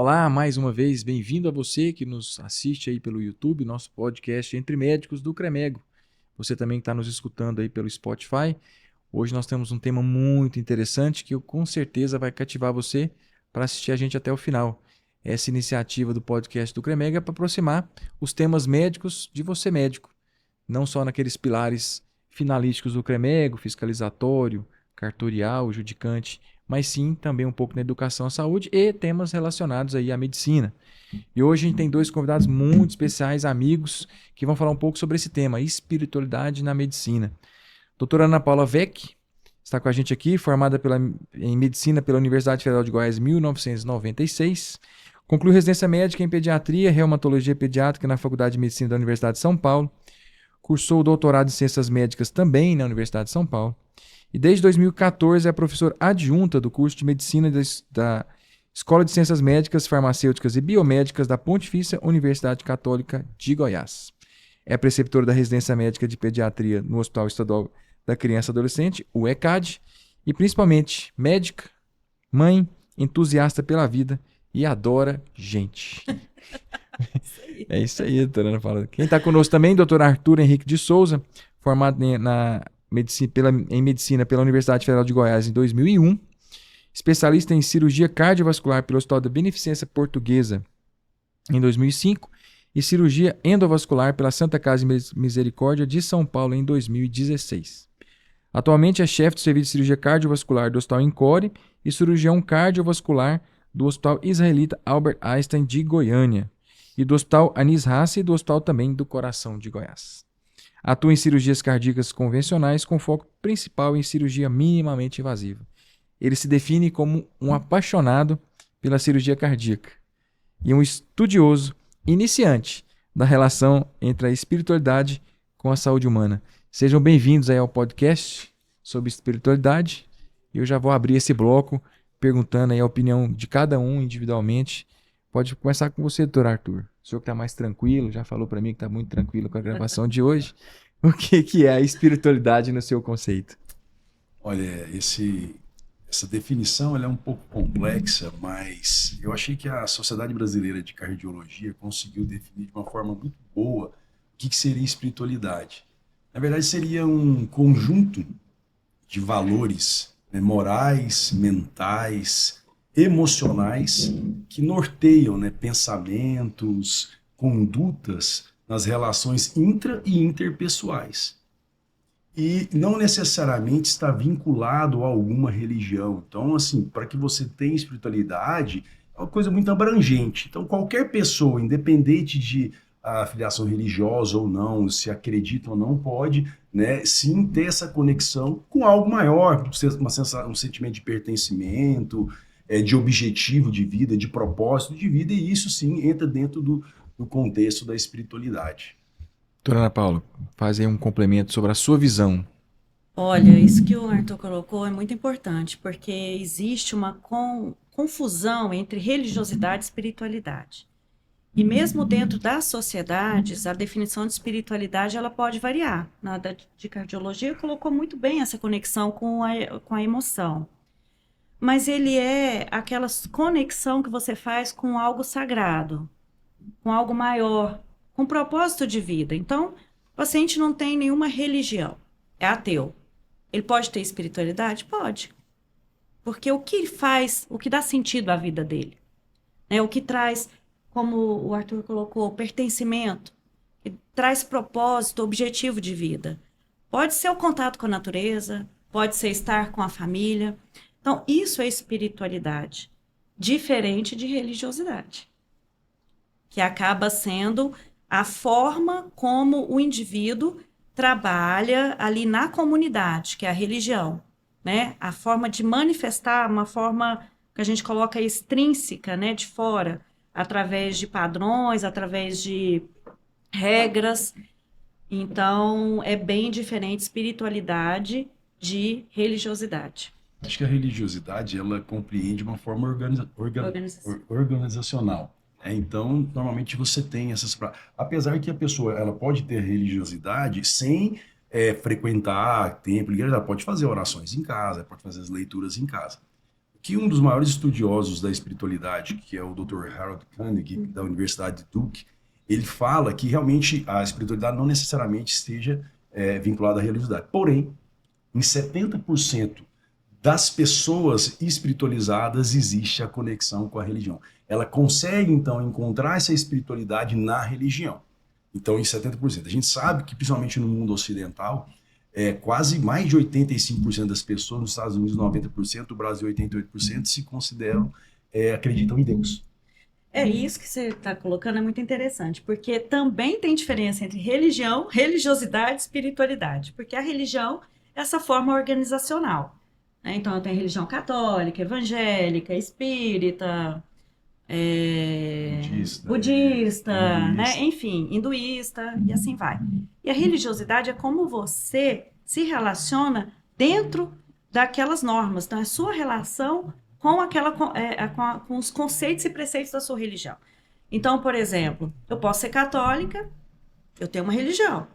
Olá, mais uma vez, bem-vindo a você que nos assiste aí pelo YouTube, nosso podcast Entre Médicos do Cremego. Você também que está nos escutando aí pelo Spotify. Hoje nós temos um tema muito interessante que com certeza vai cativar você para assistir a gente até o final. Essa iniciativa do podcast do Cremego é para aproximar os temas médicos de você médico, não só naqueles pilares finalísticos do Cremego, fiscalizatório, cartorial, judicante, mas sim também um pouco na educação à saúde e temas relacionados aí à medicina. E hoje a gente tem dois convidados muito especiais, amigos, que vão falar um pouco sobre esse tema, espiritualidade na medicina. Doutora Ana Paula Vec está com a gente aqui, formada em medicina pela Universidade Federal de Goiás em 1996. Concluiu residência médica em pediatria e reumatologia pediátrica na Faculdade de Medicina da Universidade de São Paulo. Cursou o doutorado em ciências médicas também na Universidade de São Paulo. E desde 2014 é professora adjunta do curso de medicina da Escola de Ciências Médicas, Farmacêuticas e Biomédicas da Pontifícia Universidade Católica de Goiás. É preceptora da residência médica de pediatria no Hospital Estadual da Criança e Adolescente, o ECAD, e principalmente médica, mãe, entusiasta pela vida e adora gente. É isso aí, doutora Ana Paula. Quem está conosco também, doutor Arthur Henrique de Souza, formado em medicina pela Universidade Federal de Goiás em 2001, especialista em cirurgia cardiovascular pelo Hospital da Beneficência Portuguesa em 2005 e cirurgia endovascular pela Santa Casa de Misericórdia de São Paulo em 2016. Atualmente é chefe do serviço de cirurgia cardiovascular do Hospital Encore e cirurgião cardiovascular do Hospital Israelita Albert Einstein de Goiânia e do Hospital Anis Rassi e do Hospital também do Coração de Goiás. Atua em cirurgias cardíacas convencionais com foco principal em cirurgia minimamente invasiva. Ele se define como um apaixonado pela cirurgia cardíaca e um estudioso iniciante da relação entre a espiritualidade com a saúde humana. Sejam bem-vindos aí ao podcast sobre espiritualidade. Eu já vou abrir esse bloco perguntando aí a opinião de cada um individualmente. Pode começar com você, doutor Arthur. O senhor que está mais tranquilo, já falou para mim que está muito tranquilo com a gravação de hoje. O que é a espiritualidade no seu conceito? Olha, essa definição ela é um pouco complexa, mas eu achei que a Sociedade Brasileira de Cardiologia conseguiu definir de uma forma muito boa o que seria espiritualidade. Na verdade, seria um conjunto de valores, né, morais, mentais, emocionais, que norteiam, né, pensamentos, condutas nas relações intra- e interpessoais. E não necessariamente está vinculado a alguma religião. Então, assim, para que você tenha espiritualidade, é uma coisa muito abrangente. Então, qualquer pessoa, independente de afiliação religiosa ou não, se acredita ou não, pode, né, sim ter essa conexão com algo maior, um sentimento de pertencimento, de objetivo de vida, de propósito de vida, e isso sim entra dentro do contexto da espiritualidade. Doutora Ana Paula, faz aí um complemento sobre a sua visão. Olha, isso que o Arthur colocou é muito importante, porque existe uma confusão entre religiosidade e espiritualidade. E mesmo dentro das sociedades, a definição de espiritualidade ela pode variar. Na da de cardiologia colocou muito bem essa conexão com a emoção. Mas ele é aquela conexão que você faz com algo sagrado, com algo maior, com propósito de vida. Então, o paciente não tem nenhuma religião, é ateu. Ele pode ter espiritualidade? Pode. Porque o que faz, o que dá sentido à vida dele, né? O que traz, como o Arthur colocou, pertencimento, que traz propósito, objetivo de vida. Pode ser o contato com a natureza, pode ser estar com a família. Então, isso é espiritualidade, diferente de religiosidade, que acaba sendo a forma como o indivíduo trabalha ali na comunidade, que é a religião, né? A forma de manifestar, uma forma que a gente coloca extrínseca, né, de fora, através de padrões, através de regras. Então, é bem diferente espiritualidade de religiosidade. Acho que a religiosidade ela compreende uma forma organizacional. Então, normalmente você tem essas... Apesar que a pessoa ela pode ter religiosidade sem frequentar templo, igreja, ela pode fazer orações em casa, pode fazer as leituras em casa. que um dos maiores estudiosos da espiritualidade, que é o Dr. Harold Koenig, da Universidade de Duke, ele fala que realmente a espiritualidade não necessariamente esteja vinculada à religiosidade. Porém, em 70% das pessoas espiritualizadas existe a conexão com a religião. Ela consegue, então, encontrar essa espiritualidade na religião. Então, em 70%. A gente sabe que, principalmente no mundo ocidental, quase mais de 85% das pessoas, nos Estados Unidos 90%, no Brasil 88%, se consideram, acreditam em Deus. Isso que você está colocando é muito interessante, porque também tem diferença entre religião, religiosidade e espiritualidade, porque a religião é essa forma organizacional, né? Então, tem a religião católica, evangélica, espírita, budista, né? Enfim, hinduísta e assim vai. E a religiosidade é como você se relaciona dentro daquelas normas, então é a sua relação com os conceitos e preceitos da sua religião. Então, por exemplo, eu posso ser católica, eu tenho uma religião,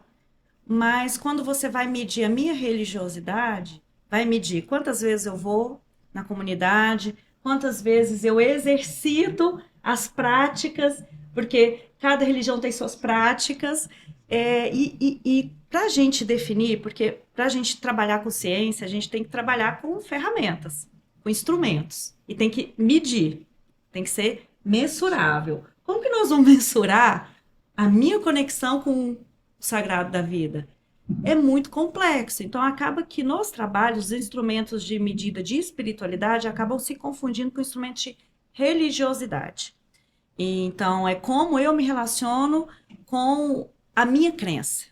mas quando você vai medir a minha religiosidade, vai medir quantas vezes eu vou na comunidade, quantas vezes eu exercito as práticas, porque cada religião tem suas práticas, e para a gente definir, porque para a gente trabalhar com ciência, a gente tem que trabalhar com ferramentas, com instrumentos, e tem que medir, tem que ser mensurável. Como que nós vamos mensurar a minha conexão com o sagrado da vida? É muito complexo, então acaba que nos trabalhos, os instrumentos de medida de espiritualidade acabam se confundindo com instrumentos de religiosidade. E, então, é como eu me relaciono com a minha crença.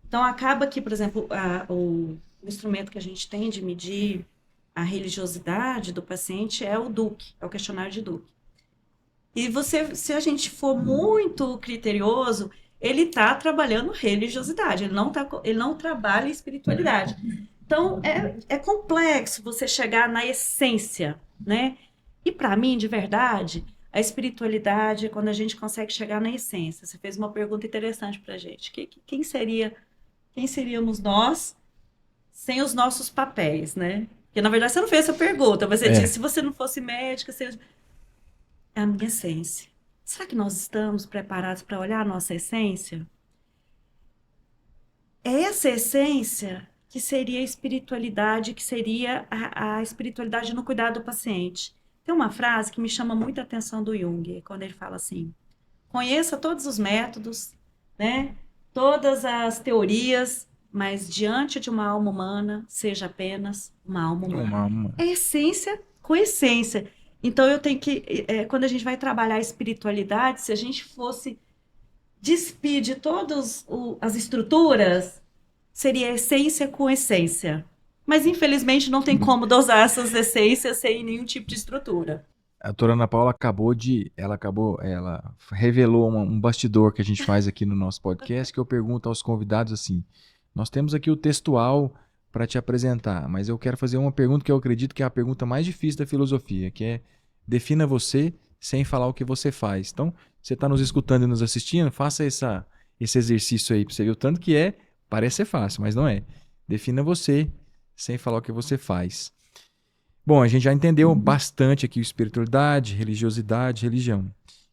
Então, acaba que, por exemplo, o instrumento que a gente tem de medir a religiosidade do paciente é o Duke, é o questionário de Duke. E se a gente for muito criterioso, ele está trabalhando religiosidade, ele não trabalha espiritualidade. Então, é complexo você chegar na essência, né? E para mim, de verdade, a espiritualidade é quando a gente consegue chegar na essência. Você fez uma pergunta interessante para a gente. Quem seríamos nós sem os nossos papéis, né? Porque, na verdade, você não fez essa pergunta. Você disse, se você não fosse médica, é a minha essência. Será que nós estamos preparados para olhar a nossa essência? É essa essência que seria a espiritualidade, que seria a espiritualidade no cuidado do paciente. Tem uma frase que me chama muita atenção do Jung, quando ele fala assim, conheça todos os métodos, né? Todas as teorias, mas diante de uma alma humana, seja apenas uma alma humana. É essência com essência. Então, eu tenho que, quando a gente vai trabalhar a espiritualidade, se a gente fosse despir de todas as estruturas, seria essência com essência. Mas, infelizmente, não tem como dosar essas essências sem nenhum tipo de estrutura. A doutora Ana Paula ela revelou um bastidor que a gente faz aqui no nosso podcast, que eu pergunto aos convidados assim, nós temos aqui o textual para te apresentar, mas eu quero fazer uma pergunta que eu acredito que é a pergunta mais difícil da filosofia, que é defina você sem falar o que você faz. Então, você está nos escutando e nos assistindo, faça esse exercício aí para você ver o tanto que parece ser fácil, mas não é. Defina você sem falar o que você faz. Bom, a gente já entendeu bastante aqui espiritualidade, religiosidade, religião.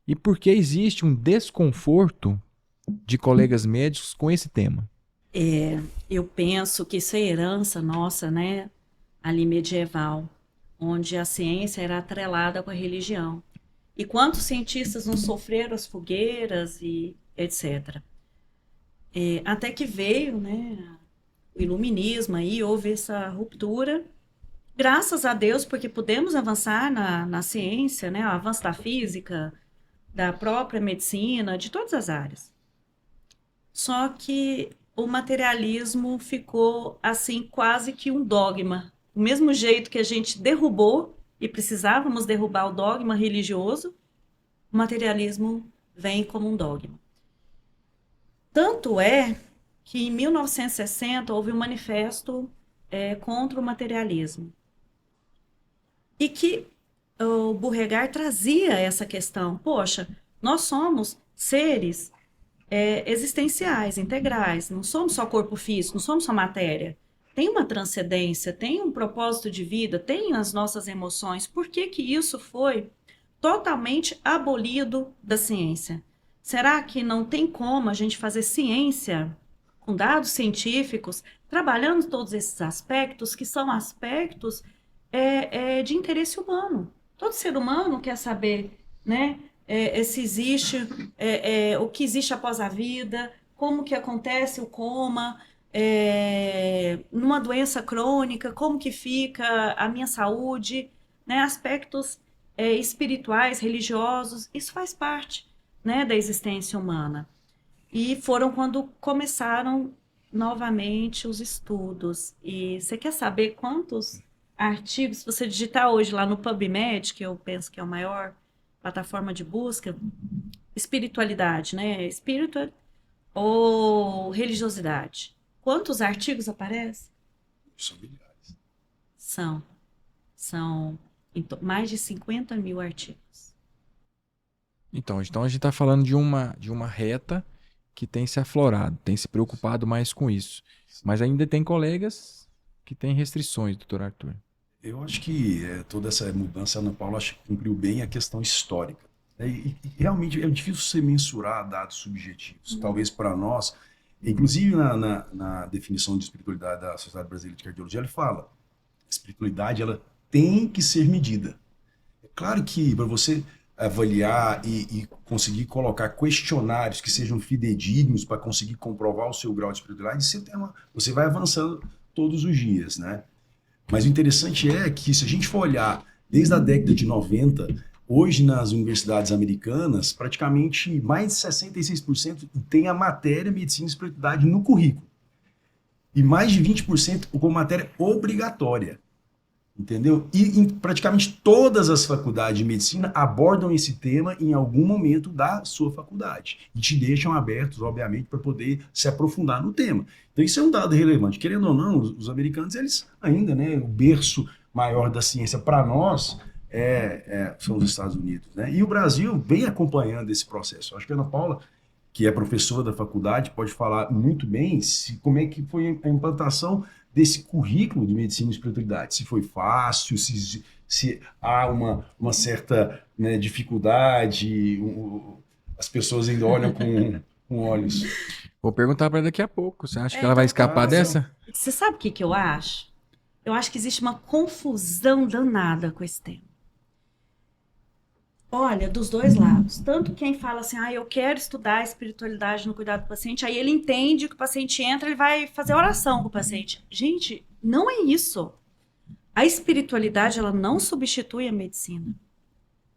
E por que existe um desconforto de colegas médicos com esse tema? Eu penso que isso é herança nossa, né, ali medieval, onde a ciência era atrelada com a religião. E quantos cientistas não sofreram as fogueiras e etc. Até que veio, né, o iluminismo, aí houve essa ruptura, graças a Deus, porque pudemos avançar na ciência, né, o avanço da física, da própria medicina, de todas as áreas. Só que o materialismo ficou, assim, quase que um dogma. Do mesmo jeito que a gente derrubou, e precisávamos derrubar o dogma religioso, o materialismo vem como um dogma. Tanto é que em 1960 houve um manifesto contra o materialismo. E que o Beauregard trazia essa questão. Poxa, nós somos seres existenciais, integrais, não somos só corpo físico, não somos só matéria. tem uma transcendência, tem um propósito de vida, tem as nossas emoções. Por que que isso foi totalmente abolido da ciência? Será que não tem como a gente fazer ciência com dados científicos, trabalhando todos esses aspectos, que são aspectos de interesse humano? Todo ser humano quer saber, né, se existe, o que existe após a vida, como que acontece o coma, numa doença crônica, como que fica a minha saúde, né, aspectos espirituais, religiosos, isso faz parte, né, da existência humana. E foram quando começaram novamente os estudos. E você quer saber quantos artigos, se você digitar hoje lá no PubMed, que eu penso que é a maior plataforma de busca, espiritualidade, né? Espírito ou religiosidade. Quantos artigos aparecem? São milhares. São mais de 50 mil artigos. Então a gente está falando de uma reta que tem se aflorado, tem se preocupado mais com isso. Mas ainda tem colegas que têm restrições, doutor Arthur. Eu acho que toda essa mudança, Ana Paula, acho que cumpriu bem a questão histórica. E realmente é difícil você mensurar dados subjetivos. Talvez para nós, inclusive na definição de espiritualidade da Sociedade Brasileira de Cardiologia, ele fala: a espiritualidade ela tem que ser medida. É claro que para você avaliar e conseguir colocar questionários que sejam fidedignos para conseguir comprovar o seu grau de espiritualidade, você vai avançando todos os dias, né? Mas o interessante é que, se a gente for olhar desde a década de 90, hoje nas universidades americanas, praticamente mais de 66% tem a matéria medicina e espiritualidade no currículo. E mais de 20% com matéria obrigatória. Entendeu? E em praticamente todas as faculdades de medicina abordam esse tema em algum momento da sua faculdade. E te deixam abertos, obviamente, para poder se aprofundar no tema. Então isso é um dado relevante. Querendo ou não, os americanos, eles ainda, né, o berço maior da ciência para nós são os Estados Unidos. Né? E o Brasil vem acompanhando esse processo. Acho que a Ana Paula, que é professora da faculdade, pode falar muito bem como é que foi a implantação desse currículo de medicina e espiritualidade. Se foi fácil, se há uma certa, né, dificuldade, as pessoas ainda olham com olhos. Vou perguntar para ela daqui a pouco. Você acha que ela vai escapar dessa? Você sabe o que eu acho? Eu acho que existe uma confusão danada com esse tema. Olha, dos dois lados. Tanto quem fala assim, eu quero estudar a espiritualidade no cuidado do paciente, aí ele entende que o paciente entra, ele vai fazer oração com o paciente. Gente, não é isso. A espiritualidade, ela não substitui a medicina.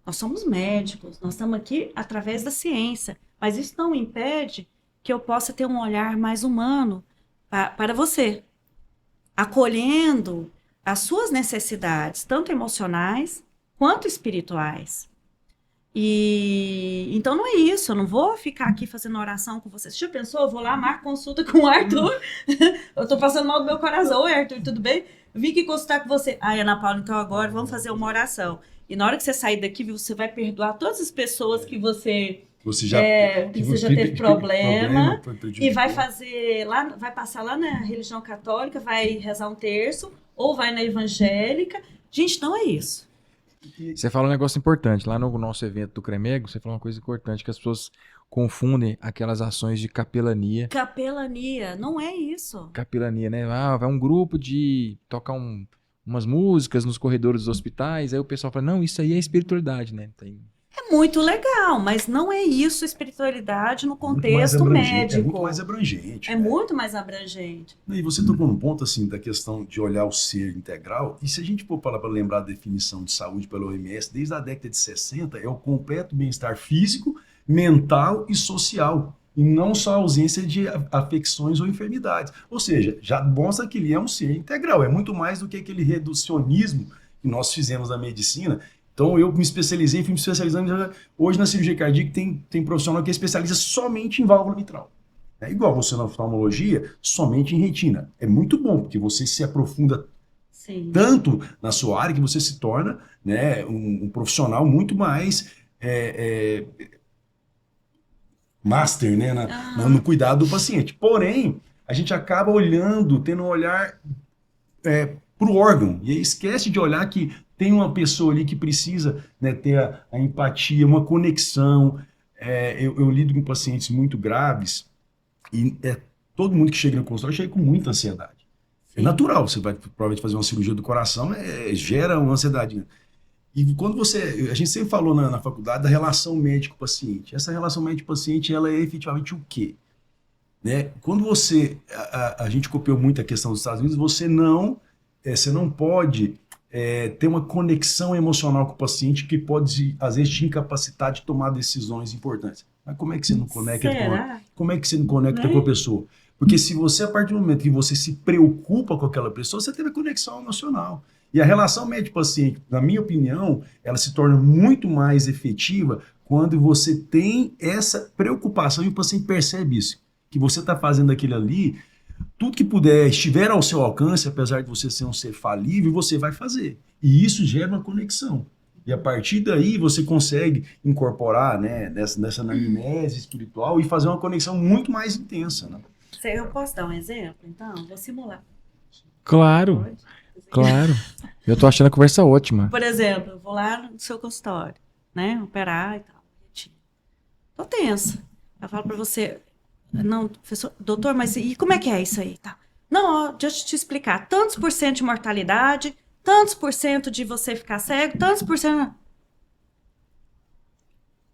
Nós somos médicos, nós estamos aqui através da ciência, mas isso não impede que eu possa ter um olhar mais humano para você, acolhendo as suas necessidades, tanto emocionais quanto espirituais. E então não é isso, eu não vou ficar aqui fazendo oração com você. Você já pensou? Eu vou lá, marco consulta com o Arthur. Eu tô passando mal do meu coração. Oi, Arthur, tudo bem? Eu vim aqui consultar com você. Ana Paula, então agora vamos fazer uma oração. E na hora que você sair daqui, você vai perdoar todas as pessoas que você já teve problema e vai fazer lá, vai passar lá na religião católica, vai rezar um terço ou vai na evangélica. Gente, não é isso. Você fala um negócio importante. Lá no nosso evento do CREMEGO, você falou uma coisa importante, que as pessoas confundem aquelas ações de capelania. Capelania, não é isso. Capelania, né? Vai um grupo de tocar umas músicas nos corredores dos hospitais, aí o pessoal fala, não, isso aí é espiritualidade, né? É muito legal, mas não é isso espiritualidade no contexto médico. É muito mais abrangente. É muito mais abrangente. E você tocou num ponto assim da questão de olhar o ser integral, e se a gente for para lembrar a definição de saúde pela OMS, desde a década de 60, é o completo bem-estar físico, mental e social, e não só a ausência de afecções ou enfermidades. Ou seja, já mostra que ele é um ser integral, é muito mais do que aquele reducionismo que nós fizemos na medicina. Então eu fui me especializando hoje na cirurgia cardíaca, tem profissional que é especialista somente em válvula mitral. É igual você na oftalmologia, somente em retina. É muito bom, porque você se aprofunda tanto na sua área que você se torna, né, um profissional muito mais master, né, no cuidado do paciente. Porém, a gente acaba olhando, tendo um olhar para o órgão. E aí esquece de olhar que tem uma pessoa ali que precisa, né, ter a empatia, uma conexão. Eu lido com pacientes muito graves e todo mundo que chega no consultório chega com muita ansiedade. É natural, você vai provavelmente fazer uma cirurgia do coração, gera uma ansiedade. E quando a gente sempre falou na faculdade da relação médico-paciente. Essa relação médico-paciente, ela é efetivamente o quê? Né? Quando a gente copiou muito a questão dos Estados Unidos, você não pode ter uma conexão emocional com o paciente que pode, às vezes, te incapacitar de tomar decisões importantes. Mas como é que você não conecta como é que você não conecta com a pessoa? Porque se você, a partir do momento que você se preocupa com aquela pessoa, você teve conexão emocional. E a relação médico-paciente, na minha opinião, ela se torna muito mais efetiva quando você tem essa preocupação e o paciente percebe isso, que você está fazendo aquilo ali, tudo que puder, estiver ao seu alcance, apesar de você ser um ser falível, você vai fazer. E isso gera uma conexão. E a partir daí você consegue incorporar, né, nessa anamnese espiritual e fazer uma conexão muito mais intensa. Né? Eu posso dar um exemplo, então? Vou simular. Claro, claro. Eu tô achando a conversa ótima. Por exemplo, eu vou lá no seu consultório, né? Operar e tal. Tô tensa. Eu falo pra você, não, professor, doutor, mas e como é que é isso aí? Tá. Não, ó, deixa eu te explicar. Tantos por cento de mortalidade, tantos por cento de você ficar cego, tantos por cento...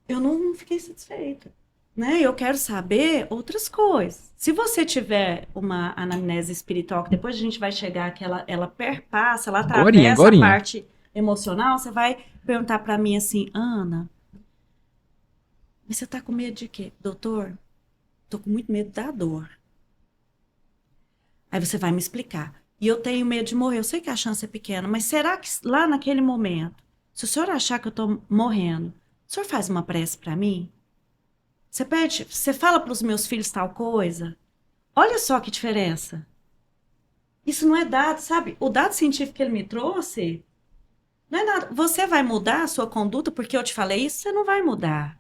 Eu não fiquei satisfeita. Né? Eu quero saber outras coisas. Se você tiver uma anamnese espiritual, que depois a gente vai chegar, que ela perpassa, ela atravessa a parte emocional, você vai perguntar para mim assim, Ana, mas você tá com medo de quê? Doutor, tô com muito medo da dor. Aí você vai me explicar. E eu tenho medo de morrer. Eu sei que a chance é pequena, mas será que lá naquele momento, se o senhor achar que eu tô morrendo, o senhor faz uma prece para mim? Você fala para os meus filhos tal coisa? Olha só que diferença. Isso não é dado, sabe? O dado científico que ele me trouxe, não é nada. Você vai mudar a sua conduta porque eu te falei isso? Você não vai mudar.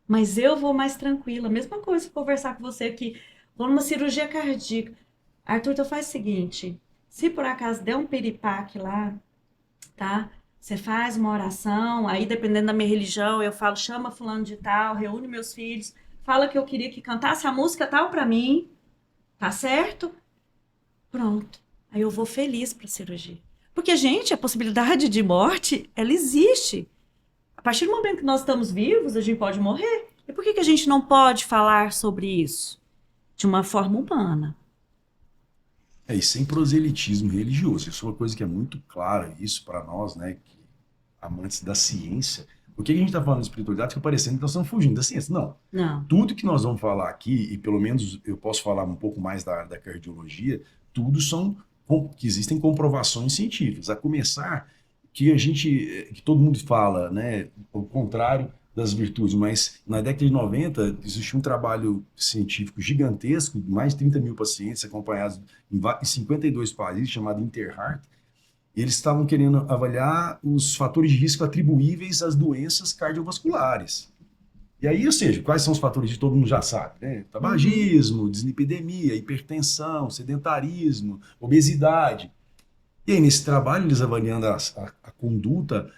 Mas eu vou mais tranquila. Mesma coisa, conversar com você aqui. Vou numa cirurgia cardíaca. Arthur, então faz o seguinte. Se por acaso der um piripaque lá, tá? Você faz uma oração, aí dependendo da minha religião, eu falo, chama fulano de tal, reúne meus filhos, fala que eu queria que cantasse a música tal pra mim, tá certo? Pronto. Aí eu vou feliz pra cirurgia. Porque, gente, a possibilidade de morte, ela existe. A partir do momento que nós estamos vivos, a gente pode morrer. E por que a gente não pode falar sobre isso? De uma forma humana. E sem proselitismo religioso. Isso é uma coisa que é muito clara, isso para nós, né, que amantes da ciência. Por que a gente está falando de espiritualidade? Fica parecendo que nós estamos fugindo da ciência. Não. Tudo que nós vamos falar aqui, e pelo menos eu posso falar um pouco mais da área da cardiologia, tudo que existem comprovações científicas. A começar que todo mundo fala, né, o contrário das virtudes, mas na década de 90 existiu um trabalho científico gigantesco, mais de 30 mil pacientes acompanhados em 52 países, chamado Interheart. Eles estavam querendo avaliar os fatores de risco atribuíveis às doenças cardiovasculares. E aí, ou seja, quais são os fatores de todo mundo já sabe, né? Tabagismo, dislipidemia, hipertensão, sedentarismo, obesidade. E aí, nesse trabalho, eles avaliando a conduta,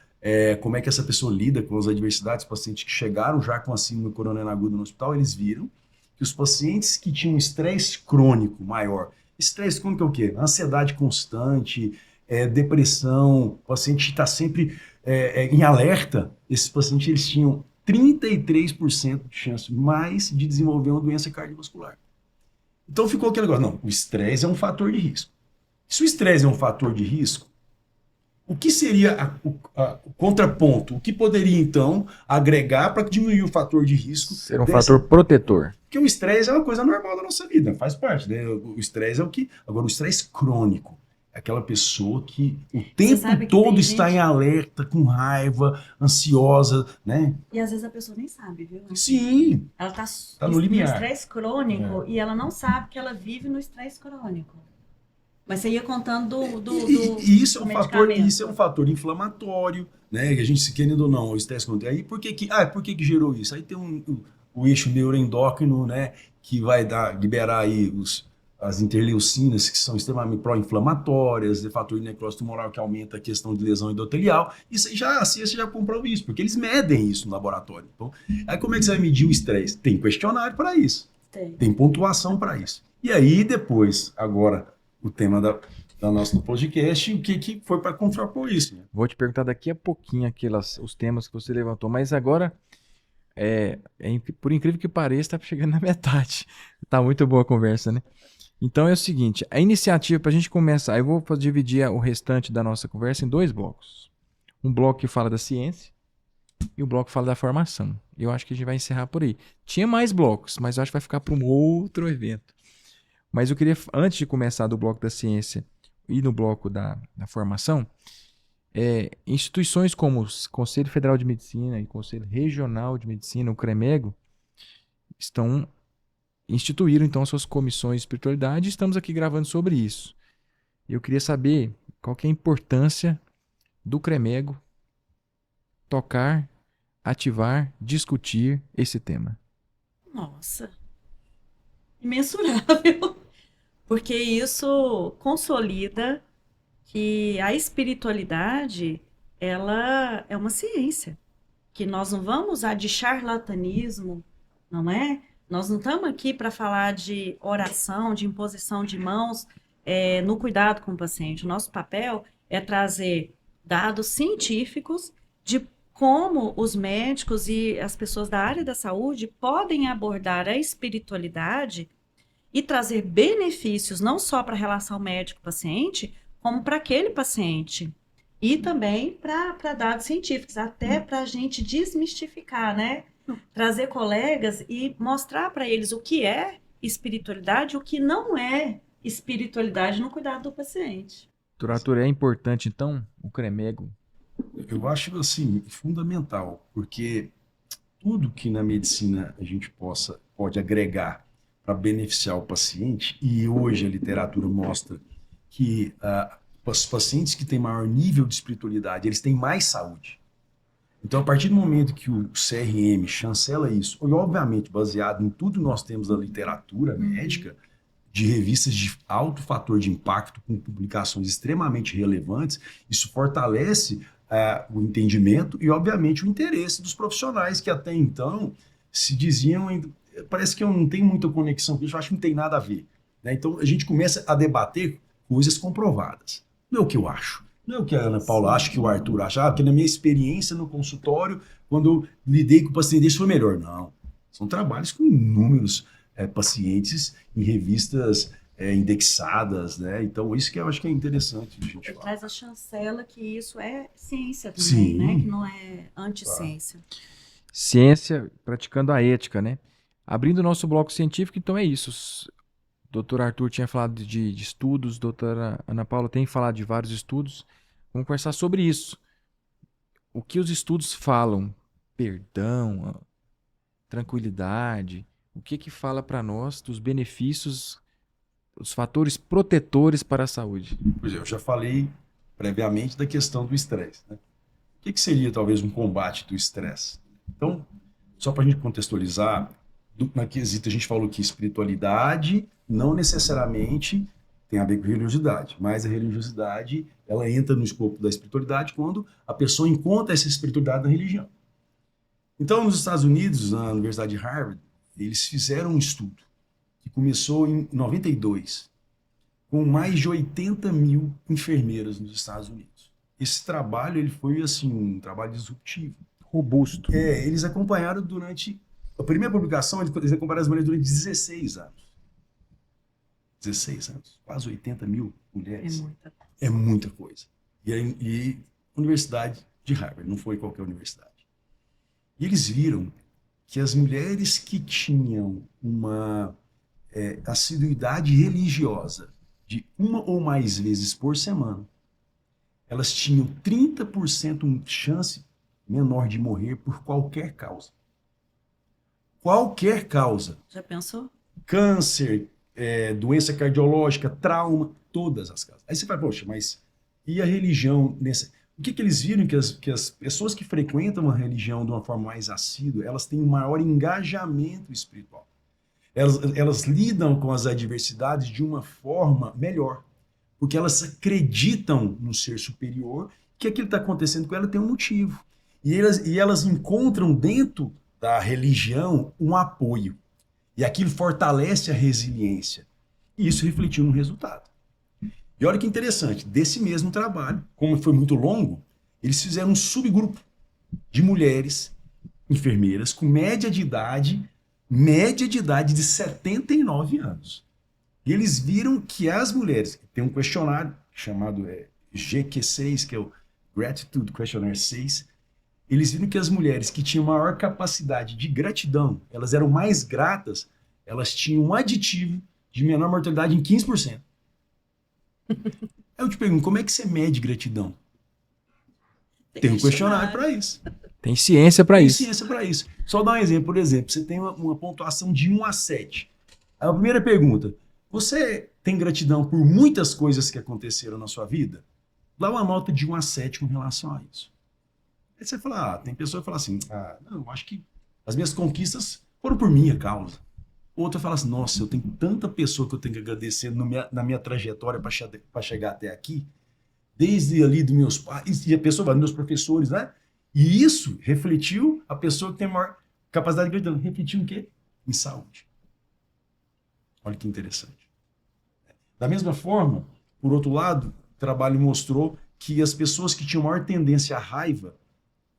como é que essa pessoa lida com as adversidades, pacientes que chegaram já com a síndrome coronariana aguda no hospital, eles viram que os pacientes que tinham estresse crônico maior, estresse crônico é o quê? Ansiedade constante, depressão, o paciente está sempre em alerta, esses pacientes eles tinham 33% de chance mais de desenvolver uma doença cardiovascular. Então ficou aquele negócio, não, o estresse é um fator de risco. Se o estresse é um fator de risco, o que seria o contraponto? O que poderia, então, agregar para diminuir o fator de risco? Ser um fator protetor. Porque o estresse é uma coisa normal da nossa vida, faz parte, né? O estresse é o que... Agora, o estresse crônico é aquela pessoa que o tempo todo está em alerta, com raiva, ansiosa, né? E às vezes a pessoa nem sabe, viu? Sim. Ela tá no limiar. Estresse crônico e ela não sabe que ela vive no estresse crônico. Mas você ia contando e isso é um fator inflamatório, né? Que a gente, querendo ou não, o estresse crônico. Aí por que gerou isso? Aí tem o eixo neuroendócrino, né? Que vai liberar aí as interleucinas, que são extremamente pró-inflamatórias, de fator de necrose tumoral que aumenta a questão de lesão endotelial. Isso já, a ciência já comprou isso, porque eles medem isso no laboratório. Então, aí como é que você vai medir o estresse? Tem questionário para isso. Tem pontuação para isso. E aí, depois, agora, o tema da nosso podcast, o que foi para contrapor isso? Né? Vou te perguntar daqui a pouquinho os temas que você levantou, mas agora, por incrível que pareça, está chegando na metade. Tá muito boa a conversa, né? Então é o seguinte, a iniciativa, para a gente começar, eu vou dividir o restante da nossa conversa em 2 blocos. Um bloco que fala da ciência e o bloco que fala da formação. Eu acho que a gente vai encerrar por aí. Tinha mais blocos, mas eu acho que vai ficar para um outro evento. Mas eu queria, antes de começar do bloco da ciência e no bloco da formação, instituições como o Conselho Federal de Medicina e o Conselho Regional de Medicina, o CREMEGO, instituíram então as suas comissões de espiritualidade e estamos aqui gravando sobre isso. Eu queria saber qual que é a importância do CREMEGO tocar, ativar, discutir esse tema. Nossa, imensurável, porque isso consolida que a espiritualidade, ela é uma ciência, que nós não vamos usar de charlatanismo, não é? Nós não estamos aqui para falar de oração, de imposição de mãos no cuidado com o paciente. O nosso papel é trazer dados científicos de como os médicos e as pessoas da área da saúde podem abordar a espiritualidade e trazer benefícios não só para a relação médico-paciente, como para aquele paciente. E também para dados científicos, até para a gente desmistificar, né? Trazer colegas e mostrar para eles o que é espiritualidade e o que não é espiritualidade no cuidado do paciente. Doutor Arthur, é importante então o CREMEGO? Eu acho assim fundamental, porque tudo que na medicina a gente pode agregar para beneficiar o paciente, e hoje a literatura mostra que os pacientes que têm maior nível de espiritualidade, eles têm mais saúde. Então, a partir do momento que o CRM chancela isso, e obviamente baseado em tudo que nós temos da literatura médica, de revistas de alto fator de impacto, com publicações extremamente relevantes, isso fortalece o entendimento e, obviamente, o interesse dos profissionais que até então se diziam, parece que eu não tenho muita conexão com isso, eu acho que não tem nada a ver. Né? Então, a gente começa a debater coisas comprovadas. Não é o que eu acho. Não é o que a Ana Paula acha, que o Arthur acha, porque na minha experiência no consultório, quando eu lidei com o paciente, isso foi melhor. Não. São trabalhos com inúmeros pacientes em revistas indexadas, né? Então, isso que eu acho que é interessante a gente falar. Traz a chancela que isso é ciência também, Sim. né? Que não é anticiência. Ciência praticando a ética, né? Abrindo o nosso bloco científico, então é isso. O doutor Arthur tinha falado de estudos, a doutora Ana Paula tem falado de vários estudos. Vamos conversar sobre isso. O que os estudos falam? Perdão, tranquilidade. O que fala para nós dos benefícios, os fatores protetores para a saúde? Pois é, eu já falei previamente da questão do estresse. Né? O que seria talvez um combate do estresse? Então, só para a gente contextualizar, na quesita a gente falou que espiritualidade não necessariamente tem a ver com religiosidade, mas a religiosidade ela entra no escopo da espiritualidade quando a pessoa encontra essa espiritualidade na religião. Então, nos Estados Unidos, na Universidade de Harvard, eles fizeram um estudo que começou em 92, com mais de 80 mil enfermeiras nos Estados Unidos. Esse trabalho ele foi assim, um trabalho disruptivo. Robusto. Eles acompanharam durante... A primeira publicação, eles acompanharam as mulheres durante 16 anos. 16 anos. Quase 80 mil mulheres. É muita coisa. E Universidade de Harvard, não foi qualquer universidade. E eles viram que as mulheres que tinham uma assiduidade religiosa de uma ou mais vezes por semana, elas tinham 30% chance menor de morrer por qualquer causa. Qualquer causa. Já pensou? Câncer, doença cardiológica, trauma, todas as causas. Aí você fala, poxa, mas e a religião nessa... O que eles viram? Que as pessoas que frequentam a religião de uma forma mais assídua, elas têm um maior engajamento espiritual. elas lidam com as adversidades de uma forma melhor, porque elas acreditam no ser superior, que aquilo que está acontecendo com ela tem um motivo. E elas encontram dentro da religião um apoio. E aquilo fortalece a resiliência. E isso refletiu no resultado. E olha que interessante, desse mesmo trabalho, como foi muito longo, eles fizeram um subgrupo de mulheres enfermeiras com média de idade de 79 anos. E eles viram que as mulheres, tem um questionário chamado GQ6, que é o Gratitude Questionnaire 6, eles viram que as mulheres que tinham maior capacidade de gratidão, elas eram mais gratas, elas tinham um aditivo de menor mortalidade em 15%. Aí eu te pergunto, como é que você mede gratidão? Tem um questionário para isso. Tem ciência para isso. Tem ciência para isso. Só dar um exemplo. Por exemplo, você tem uma pontuação de 1 a 7. A primeira pergunta, você tem gratidão por muitas coisas que aconteceram na sua vida? Dá uma nota de 1 a 7 com relação a isso. Aí você fala, tem pessoa que fala assim, não, eu acho que as minhas conquistas foram por minha causa. Outra fala assim, nossa, eu tenho tanta pessoa que eu tenho que agradecer na minha trajetória para chegar até aqui, desde ali dos meus pais, e a pessoa vai, meus professores, né? E isso refletiu a pessoa que tem maior capacidade de gratidão. Refletiu em quê? Em saúde. Olha que interessante. Da mesma forma, por outro lado, o trabalho mostrou que as pessoas que tinham maior tendência à raiva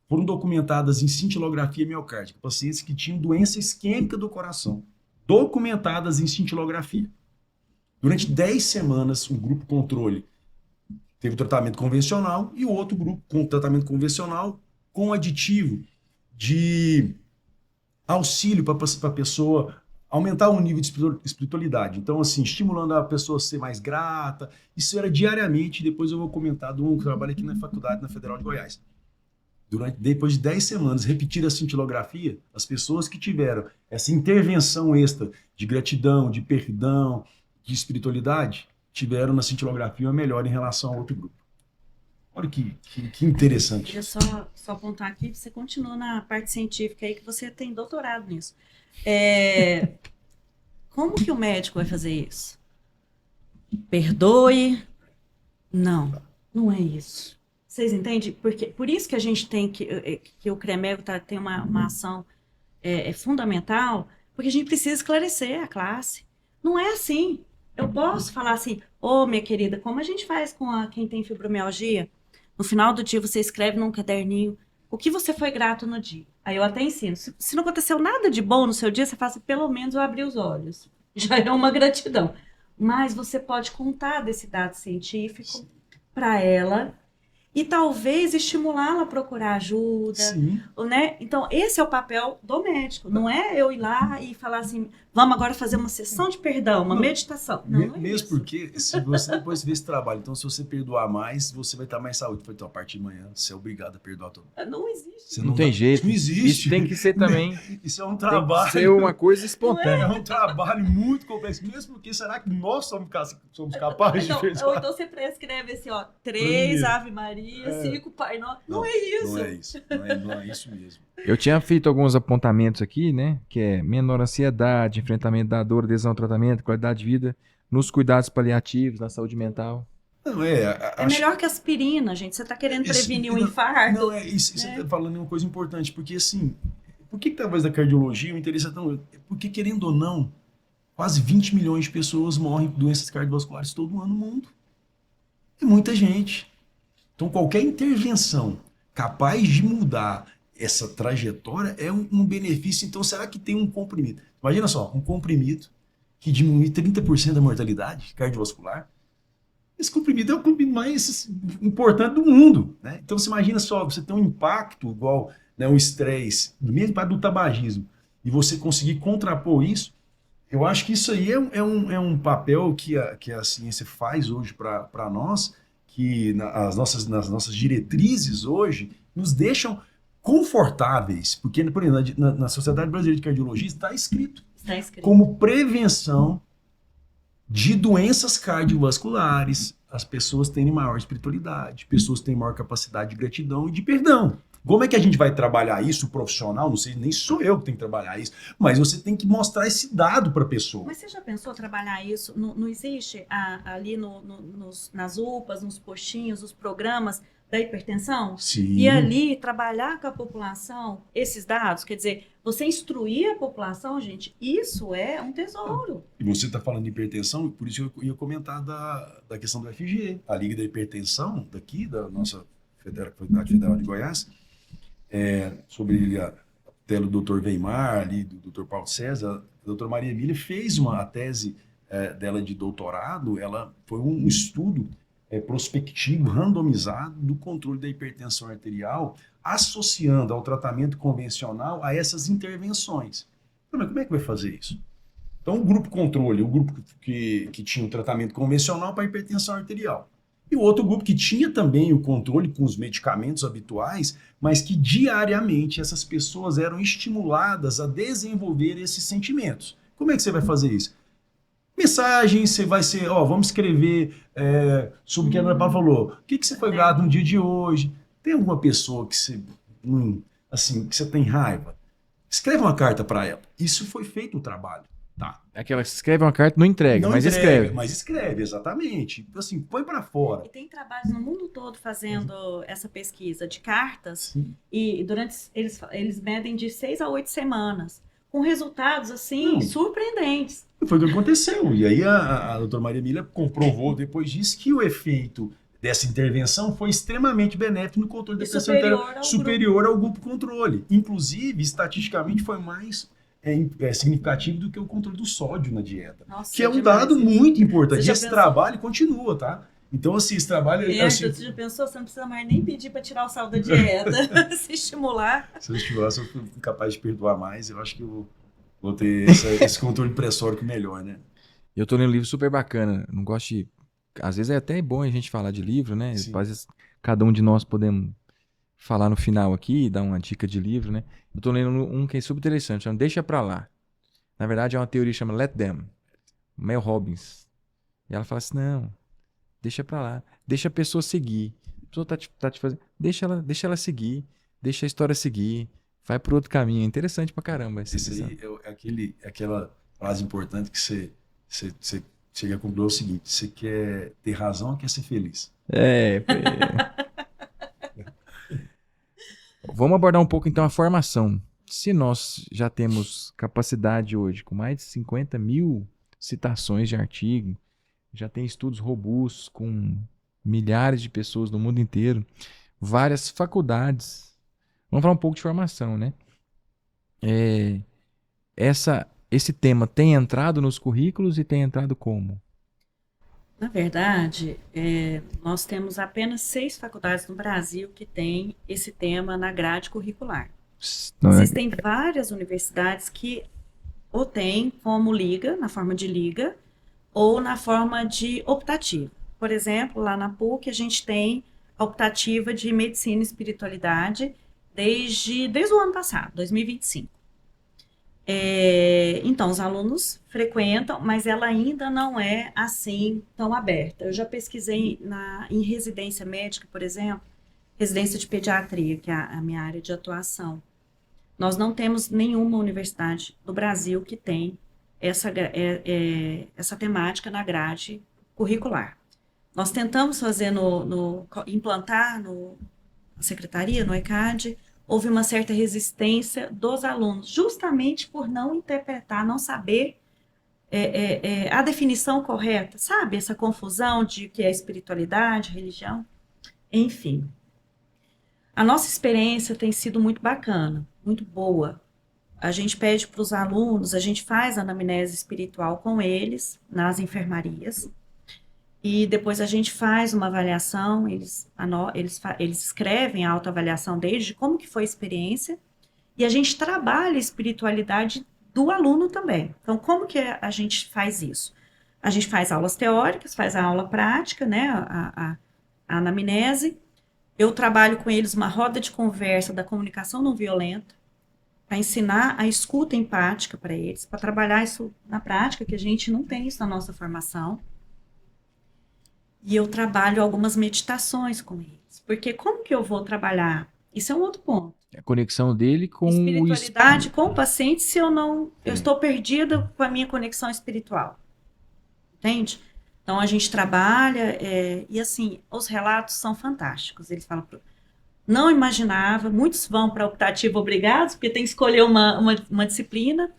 foram documentadas em cintilografia miocárdica, pacientes que tinham doença isquêmica do coração, documentadas em cintilografia. Durante 10 semanas, um grupo controle teve tratamento convencional e o outro grupo com tratamento convencional com aditivo de auxílio para a pessoa aumentar o nível de espiritualidade. Então, assim, estimulando a pessoa a ser mais grata. Isso era diariamente, depois eu vou comentar do que trabalho aqui na faculdade, na Federal de Goiás. Depois de 10 semanas, repetir a cintilografia, as pessoas que tiveram essa intervenção extra de gratidão, de perdão, de espiritualidade, tiveram na cintilografia uma melhora em relação ao outro grupo. Olha que interessante. Eu só apontar aqui, você continua na parte científica aí, que você tem doutorado nisso. Como que o médico vai fazer isso? Perdoe? Não, não é isso. Vocês entendem? Por isso que a gente tem que o CREMEGO tem uma ação fundamental, porque a gente precisa esclarecer a classe. Não é assim. Eu posso falar assim, minha querida, como a gente faz com quem tem fibromialgia? No final do dia você escreve num caderninho o que você foi grato no dia. Aí eu até ensino. Se não aconteceu nada de bom no seu dia, você faz assim, pelo menos eu abri os olhos. Já é uma gratidão. Mas você pode contar desse dado científico para ela e talvez estimulá-la a procurar ajuda, Sim. Né? Então, esse é o papel do médico. Não é eu ir lá e falar assim, vamos agora fazer uma sessão de perdão, uma meditação. Não é mesmo isso. porque, se você depois vê esse trabalho, então se você perdoar mais, você vai estar mais saúde. Então, a partir de manhã, você é obrigado a perdoar todo mundo. Não existe. Não tem jeito. Não existe. Isso tem que ser também. Isso é um trabalho. Tem que ser uma coisa espontânea. É um trabalho muito complexo. Mesmo porque será que nós somos capazes de fazer? Ou então você prescreve assim, 3 Ave Maria, 5 Pai Nosso. Não é isso. Não é isso. Não é isso mesmo. Eu tinha feito alguns apontamentos aqui, né? Que é menor ansiedade, enfrentamento da dor, adesão ao tratamento, qualidade de vida, nos cuidados paliativos, na saúde mental. Não, É melhor que aspirina, gente. Você está querendo prevenir um infarto. Não, isso você está falando uma coisa importante, porque assim, por que talvez da cardiologia o interesse é tão... Porque, querendo ou não, quase 20 milhões de pessoas morrem de doenças cardiovasculares todo ano no mundo. É muita gente. Então, qualquer intervenção capaz de mudar essa trajetória é um benefício. Então, será que tem um comprimido? Imagina só, um comprimido que diminui 30% da mortalidade cardiovascular. Esse comprimido é o comprimido mais importante do mundo, né? Então, você imagina só, você tem um impacto igual, né, o estresse, do mesmo impacto do tabagismo, e você conseguir contrapor isso. Eu acho que isso aí é um papel que a ciência faz hoje para nós, que nas nossas diretrizes hoje nos deixam confortáveis, porque, por exemplo, na Sociedade Brasileira de Cardiologia está escrito como prevenção de doenças cardiovasculares, as pessoas terem maior espiritualidade, pessoas têm maior capacidade de gratidão e de perdão. Como é que a gente vai trabalhar isso, o profissional? Não sei, nem sou eu que tenho que trabalhar isso, mas você tem que mostrar esse dado para a pessoa. Mas você já pensou trabalhar isso? Não, não existe ali nas UPAs, nos postinhos, os programas da hipertensão? Sim. E ali trabalhar com a população esses dados, quer dizer, você instruir a população, gente, isso é um tesouro. E você está falando de hipertensão, por isso eu ia comentar da questão do FG, a Liga da Hipertensão, daqui, da nossa Faculdade Federal de Goiás, sobre a tela do Dr. Weimar, ali, do Dr. Paulo César. A doutora Maria Emília fez a tese dela de doutorado, ela foi um estudo prospectivo, randomizado, do controle da hipertensão arterial, associando ao tratamento convencional a essas intervenções. Mas como é que vai fazer isso? Então, o grupo controle, o grupo que tinha o tratamento convencional para hipertensão arterial. E o outro grupo que tinha também o controle com os medicamentos habituais, mas que diariamente essas pessoas eram estimuladas a desenvolver esses sentimentos. Como é que você vai fazer isso? Mensagem, você vai ser, vamos escrever sobre o que a Ana Paula falou. O que você foi grato no dia de hoje? Tem alguma pessoa que você, assim, que você tem raiva? Escreve uma carta para ela. Isso foi feito o trabalho. Tá. Aquela que escreve uma carta, não entrega, mas escreve. Mas escreve, exatamente. Assim, põe para fora. E tem trabalhos no mundo todo fazendo essa pesquisa de cartas. Sim. E eles medem de 6 a 8 semanas, com resultados assim surpreendentes. Foi o que aconteceu. E aí a doutora Maria Emília comprovou depois disso que o efeito dessa intervenção foi extremamente benéfico no controle da pressão arterial, superior ao grupo controle. Inclusive, estatisticamente, foi mais significativo do que o controle do sódio na dieta. Nossa, que é um dado muito importante. E esse trabalho continua, tá? Então, assim, esse trabalho... Você já pensou? Você não precisa mais nem pedir para tirar o sal da dieta. Se estimular. Se eu estimular, se eu for capaz de perdoar mais, eu acho que eu vou ter esse controle pressórico melhor, né? Eu tô lendo um livro super bacana. Não gosto de... Às vezes é até bom a gente falar de livro, né? Sim. Às vezes cada um de nós podemos falar no final aqui, dar uma dica de livro, né? Eu tô lendo um que é super interessante, chama Deixa Pra Lá. Na verdade é uma teoria que chama Let Them, Mel Robbins. E ela fala assim, não, deixa pra lá, deixa a pessoa seguir. A pessoa tá te fazendo, deixa ela seguir, deixa a história seguir, vai por outro caminho. É interessante pra caramba. Esse aí é aquela frase importante que você chega a concluir o seguinte, você quer ter razão ou quer ser feliz? Vamos abordar um pouco então a formação. Se nós já temos capacidade hoje, com mais de 50 mil citações de artigo, já tem estudos robustos com milhares de pessoas no mundo inteiro, várias faculdades. Vamos falar um pouco de formação, né? Esse tema tem entrado nos currículos e tem entrado como? Na verdade, nós temos apenas 6 faculdades no Brasil que têm esse tema na grade curricular. Existem várias universidades que ou têm como liga, na forma de liga, ou na forma de optativa. Por exemplo, lá na PUC a gente tem a optativa de Medicina e Espiritualidade desde o ano passado, 2025. Então, os alunos frequentam, mas ela ainda não é assim tão aberta. Eu já pesquisei em residência médica, por exemplo, residência de pediatria, que é a minha área de atuação. Nós não temos nenhuma universidade no Brasil que tem essa temática na grade curricular. Nós tentamos fazer implantar na secretaria, no ECAD, houve uma certa resistência dos alunos, justamente por não interpretar, não saber a definição correta, sabe? Essa confusão de o que é espiritualidade, religião, enfim. A nossa experiência tem sido muito bacana, muito boa. A gente pede para os alunos, a gente faz anamnese espiritual com eles, nas enfermarias, e depois a gente faz uma avaliação, eles escrevem a autoavaliação deles, de como que foi a experiência, e a gente trabalha a espiritualidade do aluno também. Então, como que a gente faz isso? A gente faz aulas teóricas, faz a aula prática, né, a anamnese. Eu trabalho com eles uma roda de conversa da comunicação não violenta, para ensinar a escuta empática para eles, para trabalhar isso na prática, que a gente não tem isso na nossa formação. E eu trabalho algumas meditações com eles. Porque como que eu vou trabalhar Isso é um outro ponto. A conexão dele com o Espiritualidade com o paciente, se eu não... Eu estou perdida com a minha conexão espiritual. Entende? Então, a gente trabalha e, assim, os relatos são fantásticos. Eles falam, não imaginava, muitos vão para a optativa obrigados, porque tem que escolher uma disciplina,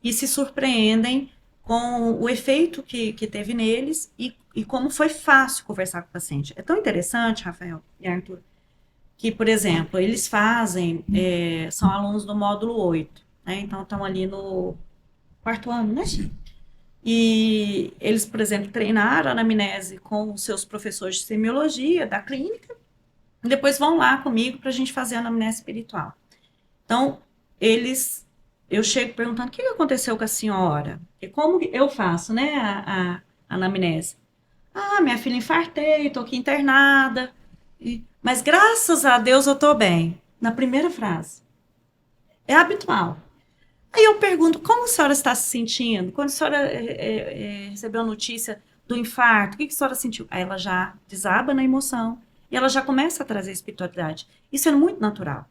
e se surpreendem com o efeito que teve neles e como foi fácil conversar com o paciente. É tão interessante, Rafael e Arthur, que, por exemplo, eles fazem, são alunos do módulo 8, né? Então estão ali no 4º ano, né? Sim. E eles, por exemplo, treinaram a anamnese com os seus professores de semiologia da clínica, e depois vão lá comigo para a gente fazer a anamnese espiritual. Então, eu chego perguntando, o que aconteceu com a senhora? E como eu faço, né, a anamnese? Ah, minha filha, infartei, estou aqui internada, mas graças a Deus eu estou bem. Na primeira frase. É habitual. Aí eu pergunto, como a senhora está se sentindo? Quando a senhora recebeu a notícia do infarto, o que a senhora sentiu? Aí ela já desaba na emoção e ela já começa a trazer espiritualidade. Isso é muito natural.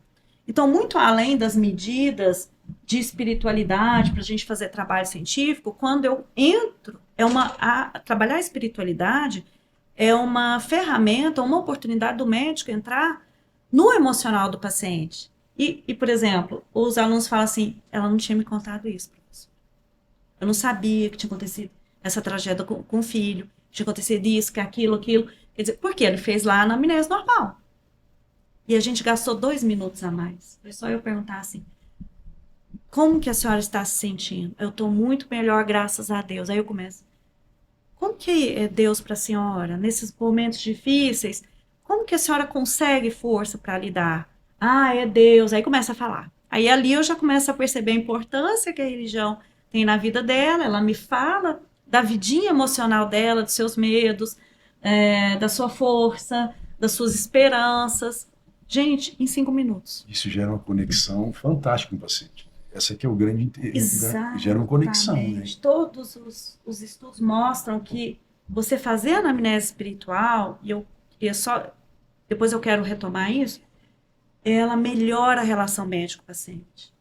Então, muito além das medidas de espiritualidade para a gente fazer trabalho científico, quando eu entro, trabalhar a espiritualidade é uma ferramenta, uma oportunidade do médico entrar no emocional do paciente. E, por exemplo, os alunos falam assim, ela não tinha me contado isso, professor. Eu não sabia que tinha acontecido essa tragédia com o filho, que tinha acontecido isso, que aquilo. Quer dizer, porque ele fez lá na anamnese normal. E a gente gastou 2 minutos a mais. Foi só eu perguntar assim, como que a senhora está se sentindo? Eu estou muito melhor, graças a Deus. Aí eu começo, como que é Deus para a senhora? Nesses momentos difíceis, como que a senhora consegue força para lidar? Ah, é Deus. Aí começa a falar. Aí ali eu já começo a perceber a importância que a religião tem na vida dela. Ela me fala da vidinha emocional dela, dos seus medos, da sua força, das suas esperanças. Gente, em 5 minutos. Isso gera uma conexão fantástica com o paciente. Essa aqui é o grande Exatamente. gera uma conexão, né? Todos os estudos mostram que você fazer a anamnese espiritual, depois eu quero retomar isso, ela melhora a relação médico-paciente.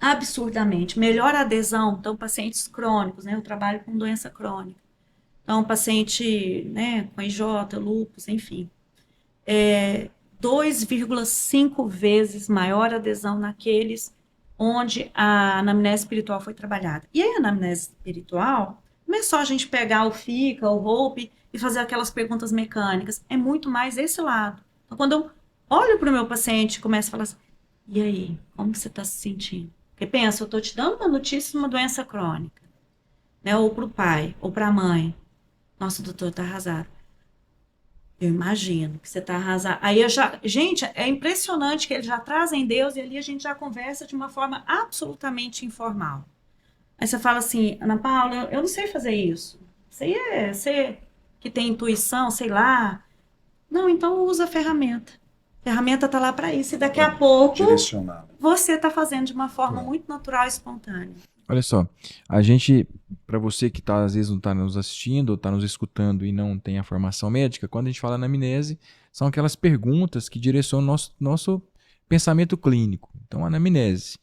Absurdamente. Melhora a adesão. Então, pacientes crônicos, né? Eu trabalho com doença crônica. Então, paciente, né, com IJ, lúpus, enfim. 2,5 vezes maior adesão naqueles onde a anamnese espiritual foi trabalhada. E a anamnese espiritual não é só a gente pegar o FICA, o HOPE e fazer aquelas perguntas mecânicas. É muito mais esse lado. Então, quando eu olho para o meu paciente e começo a falar assim, e aí, como você está se sentindo? Porque pensa, eu estou te dando uma notícia de uma doença crônica, né? Ou para o pai, ou para a mãe. Nossa, doutor, está arrasado. Eu imagino que você está arrasado. Aí gente, é impressionante que eles já trazem Deus e ali a gente já conversa de uma forma absolutamente informal. Aí você fala assim, Ana Paula, eu não sei fazer isso. Isso aí é você que tem intuição, sei lá. Não, então usa a ferramenta. A ferramenta está lá para isso. E daqui a pouco você está fazendo de uma forma muito natural e espontânea. Olha só, a gente, para você que às vezes não está nos assistindo ou está nos escutando e não tem a formação médica, quando a gente fala anamnese, são aquelas perguntas que direcionam nosso pensamento clínico. Então, anamnese.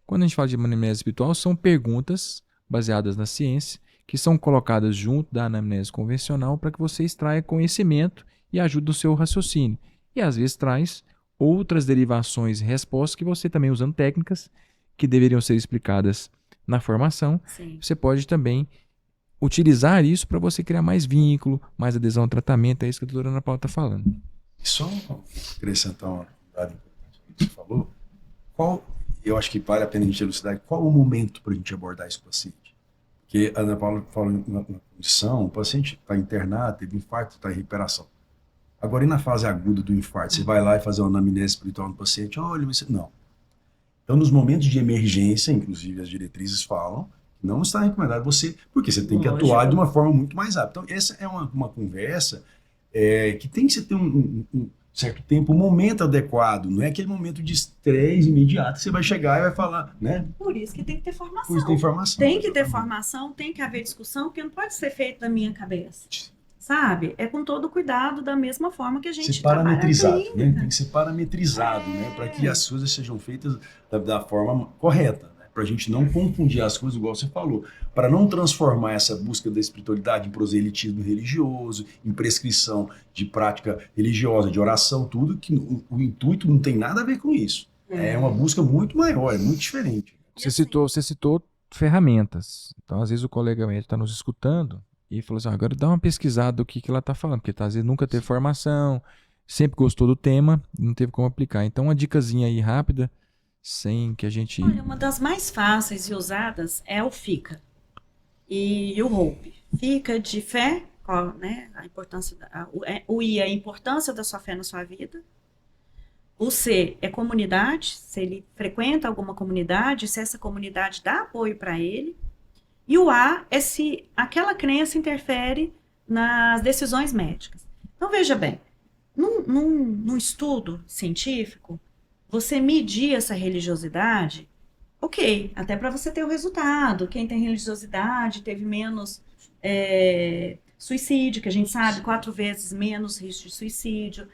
Quando a gente fala de anamnese espiritual, são perguntas baseadas na ciência que são colocadas junto da anamnese convencional para que você extraia conhecimento e ajude no seu raciocínio. E às vezes traz outras derivações e respostas que você também, usando técnicas que deveriam ser explicadas na formação, Sim. Você pode também utilizar isso para você criar mais vínculo, mais adesão ao tratamento. É isso que a doutora Ana Paula está falando. E só acrescentar uma dada importante que você falou, eu acho que vale a pena a gente elucidar qual o momento para a gente abordar esse paciente. Porque a Ana Paula falou na condição, o paciente está internado, teve infarto, está em recuperação. Agora, e na fase aguda do infarto, você vai lá e fazer uma anamnese espiritual no paciente, olha, não. Então, nos momentos de emergência, inclusive as diretrizes falam, não está recomendado você, porque você tem que atuar de uma forma muito mais rápida. Então, essa é uma conversa que tem que ter um certo tempo, um momento adequado, não é aquele momento de estresse imediato que você vai chegar e vai falar, né? Por isso que tem que ter formação. Por isso tem formação. Tem que ter formação, tem que haver discussão, porque não pode ser feito da minha cabeça. sabe? É com todo cuidado, da mesma forma que a Ser gente trabalha a parametrizado, né? clínica. Tem que ser parametrizado, né? Para que as coisas sejam feitas da forma correta, né? Para a gente não confundir as coisas, igual você falou, para não transformar essa busca da espiritualidade em proselitismo religioso, em prescrição de prática religiosa, de oração, tudo, que o intuito não tem nada a ver com isso. É uma busca muito maior, é muito diferente. Você citou ferramentas. Então, às vezes, o colega médico está nos escutando e falou assim: agora dá uma pesquisada do que ela está falando, porque às vezes nunca teve formação, sempre gostou do tema e não teve como aplicar. Então, uma dicasinha aí rápida, sem que a gente. Olha, uma das mais fáceis e usadas é o FICA e o HOPE. FICA de fé, né? A importância o I é a importância da sua fé na sua vida. O C é comunidade, se ele frequenta alguma comunidade, se essa comunidade dá apoio para ele. E o A é se aquela crença interfere nas decisões médicas. Então, veja bem, num estudo científico, você medir essa religiosidade, ok, até para você ter o resultado. Quem tem religiosidade teve menos suicídio, que a gente sabe, 4 vezes menos risco de suicídio,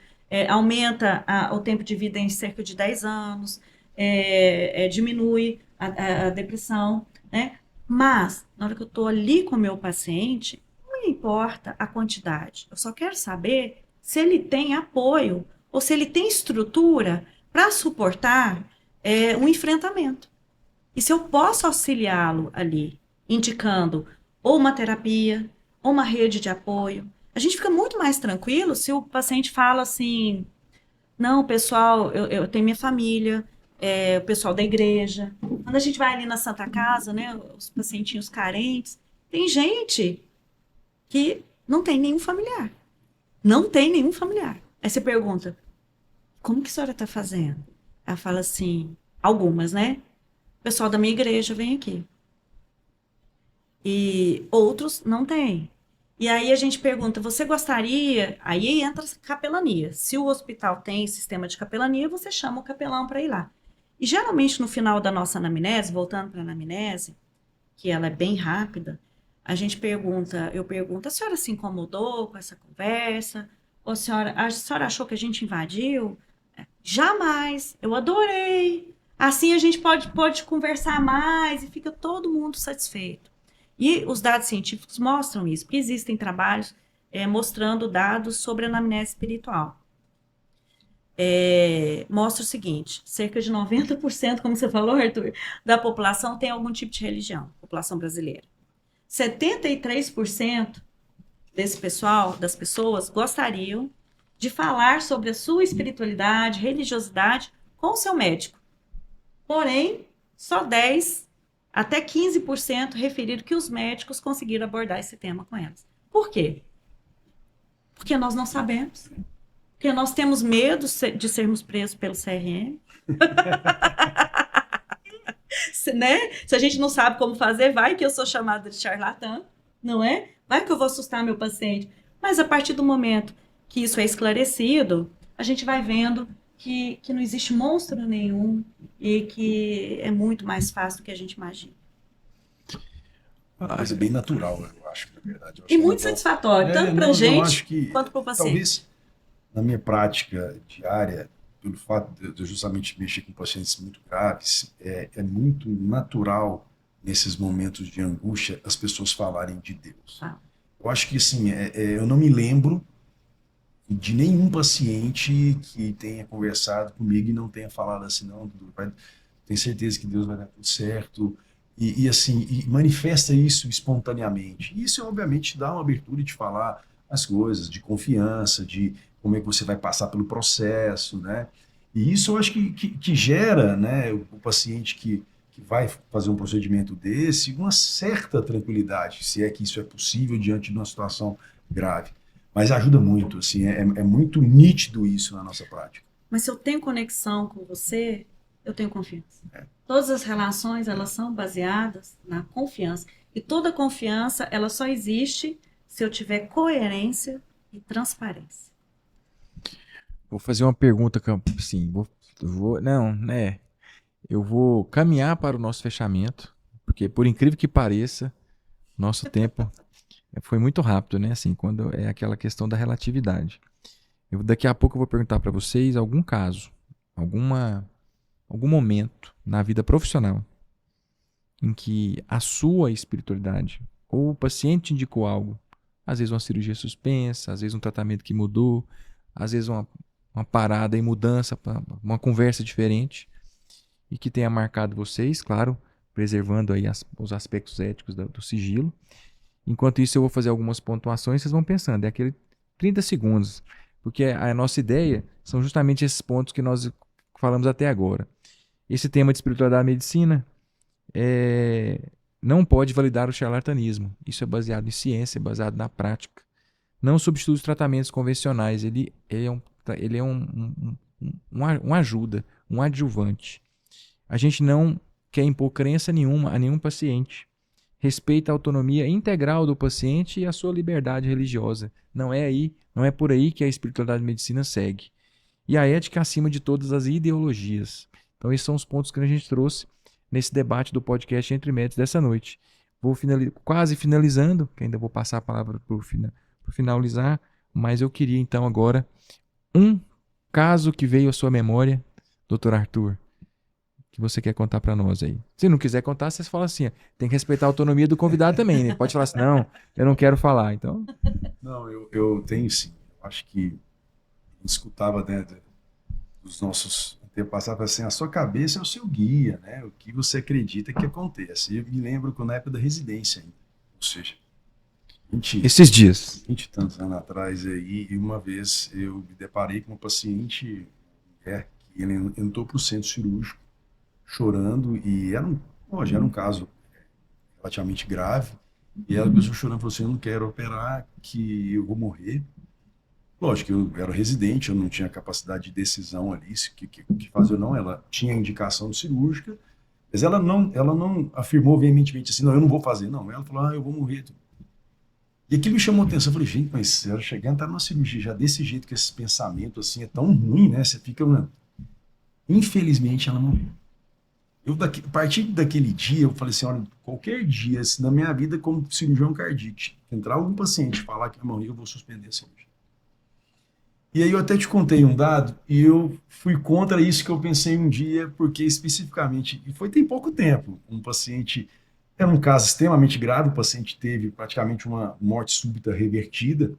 aumenta o tempo de vida em cerca de 10 anos, diminui a depressão, né? Mas, na hora que eu estou ali com o meu paciente, não me importa a quantidade. Eu só quero saber se ele tem apoio ou se ele tem estrutura para suportar um enfrentamento. E se eu posso auxiliá-lo ali, indicando ou uma terapia, ou uma rede de apoio. A gente fica muito mais tranquilo se o paciente fala assim: não, pessoal, eu tenho minha família, o pessoal da igreja. Quando a gente vai ali na Santa Casa, né, os pacientinhos carentes, tem gente que não tem nenhum familiar. Não tem nenhum familiar. Aí você pergunta: como que a senhora está fazendo? Ela fala assim, algumas, né? O pessoal da minha igreja vem aqui. E outros não têm. E aí a gente pergunta: você gostaria? Aí entra a capelania. Se o hospital tem sistema de capelania, você chama o capelão para ir lá. E geralmente no final da nossa anamnese, voltando para a anamnese, que ela é bem rápida, eu pergunto: a senhora se incomodou com essa conversa? Ou a senhora achou que a gente invadiu? Jamais, eu adorei. Assim a gente pode conversar mais e fica todo mundo satisfeito. E os dados científicos mostram isso, porque existem trabalhos mostrando dados sobre a anamnese espiritual. Mostra o seguinte: cerca de 90%, como você falou, Arthur, da população tem algum tipo de religião, população brasileira. 73% desse pessoal, das pessoas, gostariam de falar sobre a sua espiritualidade, religiosidade com o seu médico. Porém, só 10 até 15% referiram que os médicos conseguiram abordar esse tema com elas. Por quê? Porque nós não sabemos. Porque nós temos medo de sermos presos pelo CRM. Né? Se a gente não sabe como fazer, vai que eu sou chamada de charlatã, não é? Vai que eu vou assustar meu paciente. Mas a partir do momento que isso é esclarecido, a gente vai vendo que não existe monstro nenhum e que é muito mais fácil do que a gente imagina. Uma coisa bem natural, eu acho, na verdade. E muito satisfatório, tanto para a gente quanto para o paciente. Talvez, na minha prática diária, pelo fato de eu justamente mexer com pacientes muito graves, é muito natural, nesses momentos de angústia, as pessoas falarem de Deus. Eu acho que, assim, eu não me lembro de nenhum paciente que tenha conversado comigo e não tenha falado assim: não, tenho certeza que Deus vai dar tudo certo, e manifesta isso espontaneamente. E isso, obviamente, dá uma abertura de falar as coisas, de confiança, de como é que você vai passar pelo processo, né? E isso eu acho que gera, né, o paciente que vai fazer um procedimento desse uma certa tranquilidade, se é que isso é possível diante de uma situação grave. Mas ajuda muito, assim, é muito nítido isso na nossa prática. Mas se eu tenho conexão com você, eu tenho confiança. Todas as relações, elas são baseadas na confiança. E toda confiança, ela só existe se eu tiver coerência e transparência. Vou fazer uma pergunta, assim, eu vou caminhar para o nosso fechamento, porque por incrível que pareça, nosso tempo Foi muito rápido, né? Assim, quando é aquela questão da relatividade. Daqui a pouco eu vou perguntar para vocês algum caso, algum momento na vida profissional em que a sua espiritualidade ou o paciente indicou algo, às vezes uma cirurgia suspensa, às vezes um tratamento que mudou, às vezes uma parada e mudança, uma conversa diferente e que tenha marcado vocês, claro, preservando aí os aspectos éticos do sigilo. Enquanto isso, eu vou fazer algumas pontuações, vocês vão pensando, é aquele 30 segundos, porque a nossa ideia são justamente esses pontos que nós falamos até agora. Esse tema de espiritualidade da medicina não pode validar o charlatanismo. Isso é baseado em ciência, é baseado na prática. Não substitui os tratamentos convencionais, ele é um ajuda, um adjuvante. A gente não quer impor crença nenhuma a nenhum paciente. Respeita a autonomia integral do paciente e a sua liberdade religiosa. Não é por aí que a espiritualidade da medicina segue. E a ética acima de todas as ideologias. Então esses são os pontos que a gente trouxe nesse debate do podcast Entre Médicos dessa noite. Vou quase finalizando, que ainda vou passar a palavra para finalizar, mas eu queria então agora um caso que veio à sua memória, Dr. Arthur, que você quer contar para nós aí. Se não quiser contar, você fala assim, tem que respeitar a autonomia do convidado também, né? Pode falar assim, não, eu não quero falar, então... Não, eu tenho sim. Eu acho que eu escutava, né, dos nossos antepassados assim, a sua cabeça é o seu guia, né? O que você acredita que acontece. Eu me lembro que na época da residência ainda, ou seja, esses dias. 20 e tantos anos atrás aí, e uma vez eu me deparei com uma paciente, que ele entrou para o centro cirúrgico chorando, e já era um caso relativamente grave, e ela começou chorando, falou assim, eu não quero operar, que eu vou morrer. Lógico, eu era residente, eu não tinha capacidade de decisão ali, que fazer ou não, ela tinha indicação cirúrgica, mas ela não afirmou veementemente assim, não, eu não vou fazer, não. Ela falou, eu vou morrer. E aquilo me chamou a atenção, eu falei, gente, mas ela chegando a estar numa cirurgia já desse jeito, que esse pensamento assim é tão ruim, né? Você fica, mano. Infelizmente ela morreu. A partir daquele dia, eu falei assim, olha, qualquer dia, se na minha vida como cirurgião cardíaco, entrar algum paciente falar que vai morrer, eu vou suspender a cirurgia. E aí eu até te contei um dado, e eu fui contra isso que eu pensei um dia, porque especificamente, e tem pouco tempo, um paciente, era um caso extremamente grave, o paciente teve praticamente uma morte súbita revertida,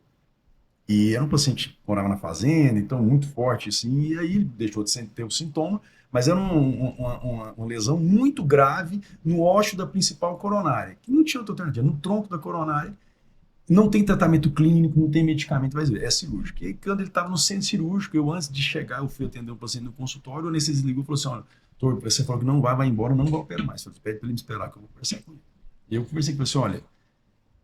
e era um paciente que morava na fazenda, então muito forte, assim, e aí ele deixou de ter o sintoma, mas era uma lesão muito grave no ósseo da principal coronária, que não tinha outra alternativa, no tronco da coronária, não tem tratamento clínico, não tem medicamento, vai ver, é cirúrgico. E aí, quando ele estava no centro cirúrgico, antes de chegar, eu fui atender um paciente no consultório, o anestesista ligou e falou assim, olha, doutor, você falou que não vai embora, não vai operar mais. Eu falei, pede para ele me esperar que eu vou conversar com ele. E eu conversei com ele, assim, olha,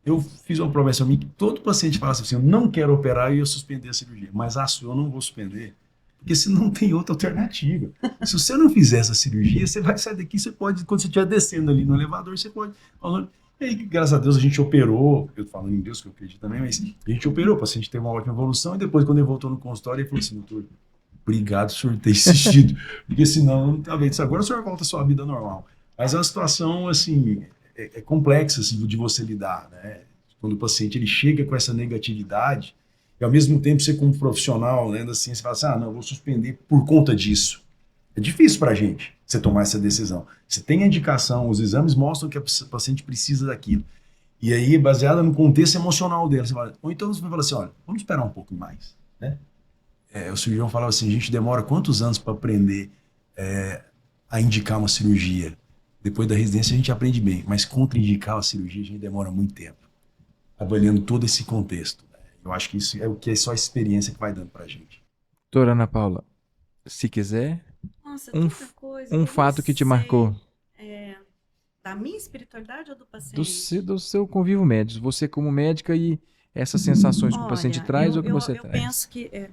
eu fiz uma promessa a mim que todo paciente falasse assim, eu não quero operar e eu suspender a cirurgia, mas a sua eu não vou suspender, porque se não tem outra alternativa. Se você não fizer essa cirurgia, você vai sair daqui, você pode, quando você estiver descendo ali no elevador, você pode... E aí, graças a Deus, a gente operou, eu falando em Deus, que eu acredito também, mas a gente operou, o paciente teve uma ótima evolução, e depois, quando ele voltou no consultório, ele falou assim, doutor, obrigado, o senhor ter insistido, porque senão, talvez, agora o senhor volta à sua vida normal. Mas é uma situação, assim, é complexa, assim, de você lidar, né? Quando o paciente, ele chega com essa negatividade, e ao mesmo tempo, você como profissional, né, da ciência, fala assim, não, eu vou suspender por conta disso. É difícil para a gente você tomar essa decisão. Você tem a indicação, os exames mostram que a paciente precisa daquilo. E aí, baseada no contexto emocional dela, você fala, ou então você vai falar assim, olha, vamos esperar um pouco mais. Né? O cirurgião falava assim, a gente demora quantos anos para aprender a indicar uma cirurgia? Depois da residência a gente aprende bem, mas contraindicar a cirurgia a gente demora muito tempo, avaliando todo esse contexto. Né? Eu acho que isso é o que é só a experiência que vai dando para a gente. Doutora Ana Paula, se quiser... Nossa, um fato que te marcou. Da minha espiritualidade ou do paciente? Do seu convívio médico. Você como médica e essas sensações que o paciente traz ou que você traz? Eu penso que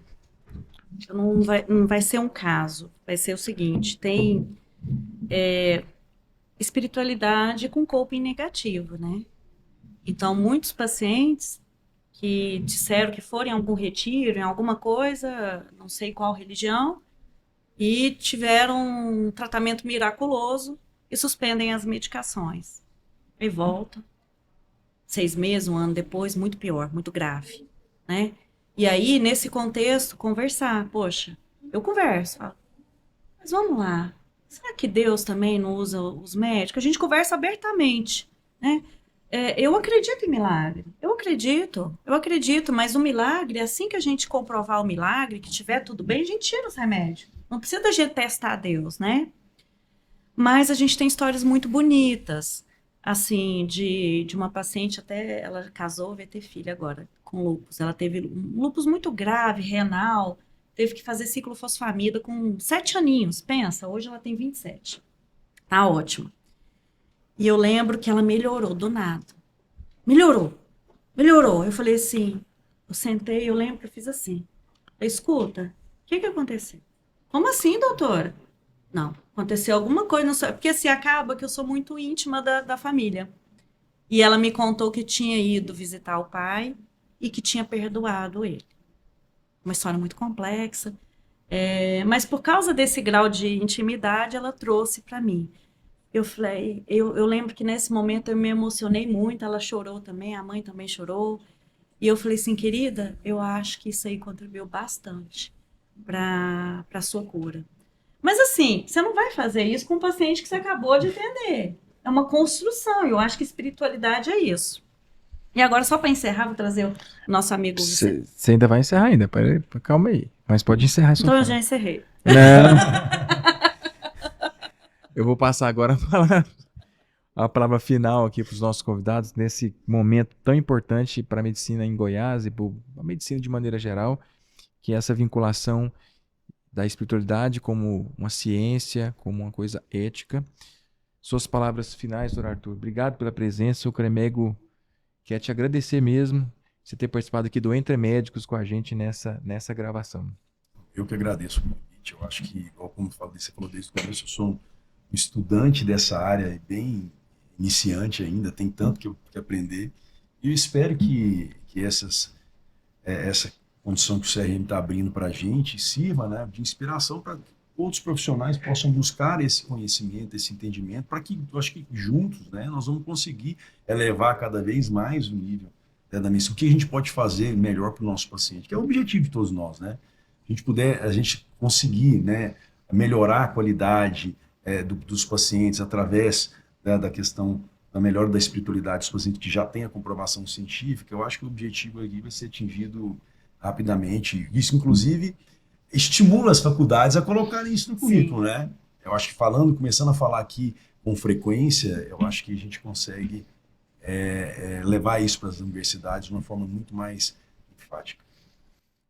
não vai ser um caso. Vai ser o seguinte, tem espiritualidade com coping negativo, né? Então, muitos pacientes que disseram que foram em algum retiro, em alguma coisa, não sei qual religião, e tiveram um tratamento miraculoso e suspendem as medicações. E voltam. 6 meses, um ano depois, muito pior, muito grave, né? E aí, nesse contexto, conversar. Poxa, eu converso, falo, mas vamos lá. Será que Deus também não usa os médicos? A gente conversa abertamente, né? Eu acredito em milagre. Eu acredito, mas o milagre, assim que a gente comprovar o milagre, que tiver tudo bem, a gente tira os remédios. Não precisa da gente testar Deus, né? Mas a gente tem histórias muito bonitas, assim, de uma paciente, até ela casou, vai ter filha agora, com lúpus. Ela teve um lúpus muito grave, renal, teve que fazer ciclofosfamida com 7 aninhos, pensa, hoje ela tem 27. Tá ótimo. E eu lembro que ela melhorou do nada. Melhorou, melhorou. Eu falei assim, eu sentei, eu lembro que eu fiz assim. Falei, escuta, o que aconteceu? Como assim, doutora? Não, aconteceu alguma coisa, não sei, porque assim acaba que eu sou muito íntima da família. E ela me contou que tinha ido visitar o pai e que tinha perdoado ele. Uma história muito complexa, mas por causa desse grau de intimidade, ela trouxe para mim. Eu falei, eu lembro que nesse momento eu me emocionei muito, ela chorou também, a mãe também chorou. E eu falei assim, querida, eu acho que isso aí contribuiu bastante para a sua cura. Mas assim, você não vai fazer isso com um paciente que você acabou de atender. É uma construção, eu acho que espiritualidade é isso. E agora, só para encerrar, vou trazer o nosso amigo Vicente. Você ainda vai encerrar ainda, calma aí. Mas pode encerrar sua Então eu fala. já encerrei. Não. Eu vou passar agora a palavra final aqui para os nossos convidados nesse momento tão importante para a medicina em Goiás e para a medicina de maneira geral, que é essa vinculação da espiritualidade como uma ciência, como uma coisa ética. Suas palavras finais, doutor Arthur. Obrigado pela presença. O Cremego quer te agradecer mesmo você ter participado aqui do Entre Médicos com a gente nessa gravação. Eu que agradeço o convite. Eu acho que, igual como você falou desde o começo, eu sou um estudante dessa área, bem iniciante ainda, tem tanto que aprender. E eu espero que essa condição que o CRM está abrindo para a gente sirva, né, de inspiração para outros profissionais possam buscar esse conhecimento, esse entendimento, para que, eu acho que juntos, né, nós vamos conseguir elevar cada vez mais o nível, né, da medicina. O que a gente pode fazer melhor para o nosso paciente, que é o objetivo de todos nós, né? A gente conseguir, né, melhorar a qualidade dos pacientes através, né, da questão da melhora da espiritualidade dos pacientes que já tem a comprovação científica, eu acho que o objetivo aqui vai ser atingido rapidamente. Isso, inclusive, estimula as faculdades a colocarem isso no currículo, né? Eu acho que começando a falar aqui com frequência, eu acho que a gente consegue levar isso para as universidades de uma forma muito mais enfática.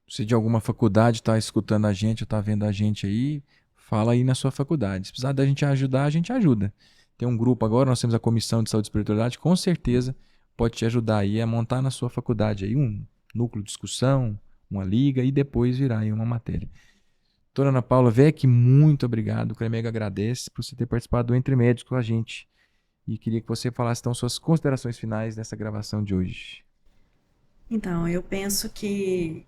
Se de alguma faculdade está escutando a gente ou está vendo a gente aí, fala aí na sua faculdade. Se precisar da gente ajudar, a gente ajuda. Tem um grupo agora, nós temos a Comissão de Saúde e Espiritualidade, com certeza pode te ajudar aí a montar na sua faculdade aí um núcleo de discussão, uma liga e depois virar aí uma matéria. Doutora Ana Paula Vec, muito obrigado. O Cremego agradece por você ter participado do Entre Médicos com a gente. E queria que você falasse então suas considerações finais nessa gravação de hoje. Então, eu penso que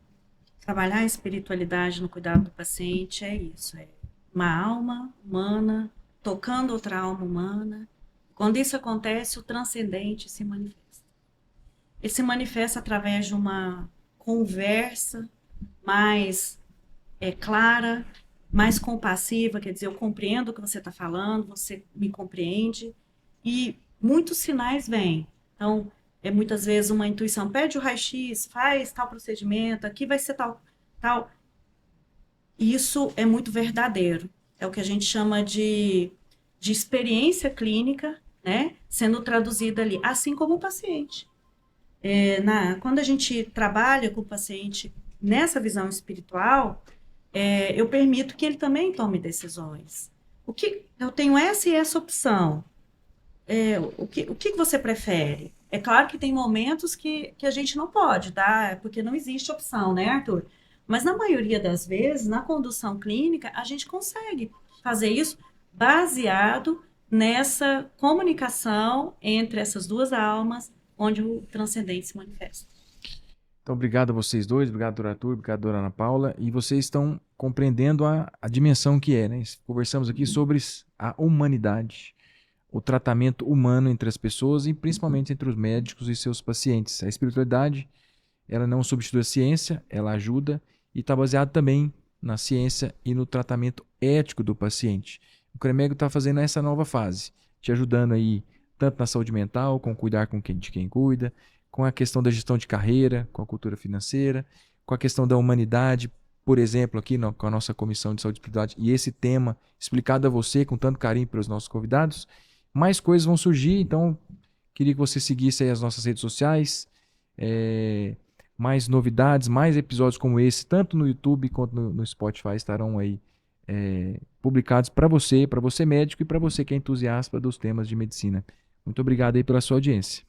trabalhar a espiritualidade no cuidado do paciente é isso, é uma alma humana tocando outra alma humana. Quando isso acontece, o transcendente se manifesta. Ele se manifesta através de uma conversa mais clara, mais compassiva, quer dizer, eu compreendo o que você está falando, você me compreende, e muitos sinais vêm. Então, muitas vezes uma intuição, pede o raio-x, faz tal procedimento, aqui vai ser tal. Isso é muito verdadeiro. É o que a gente chama de experiência clínica, né, sendo traduzida ali, assim como o paciente. Quando a gente trabalha com o paciente nessa visão espiritual, eu permito que ele também tome decisões. Eu tenho essa e essa opção. O que você prefere? É claro que tem momentos que a gente não pode dar, porque não existe opção, né, Arthur? Mas na maioria das vezes, na condução clínica, a gente consegue fazer isso baseado nessa comunicação entre essas duas almas, onde o transcendente se manifesta. Então, obrigado a vocês dois, obrigado, doutor Arthur, obrigado, doutora Ana Paula, e vocês estão compreendendo a dimensão que é, né? Conversamos aqui sobre a humanidade. o tratamento humano entre as pessoas e principalmente entre os médicos e seus pacientes. A espiritualidade, ela não substitui a ciência, ela ajuda e está baseado também na ciência e no tratamento ético do paciente. O CREMEGO está fazendo essa nova fase, te ajudando aí tanto na saúde mental, com cuidar de quem cuida, com a questão da gestão de carreira, com a cultura financeira, com a questão da humanidade, por exemplo, aqui com a nossa Comissão de Saúde e Espiritualidade, e esse tema explicado a você com tanto carinho pelos nossos convidados. Mais coisas vão surgir, então queria que você seguisse aí as nossas redes sociais, mais novidades, mais episódios como esse, tanto no YouTube quanto no Spotify, estarão aí publicados para você médico e para você que é entusiasta dos temas de medicina. Muito obrigado aí pela sua audiência.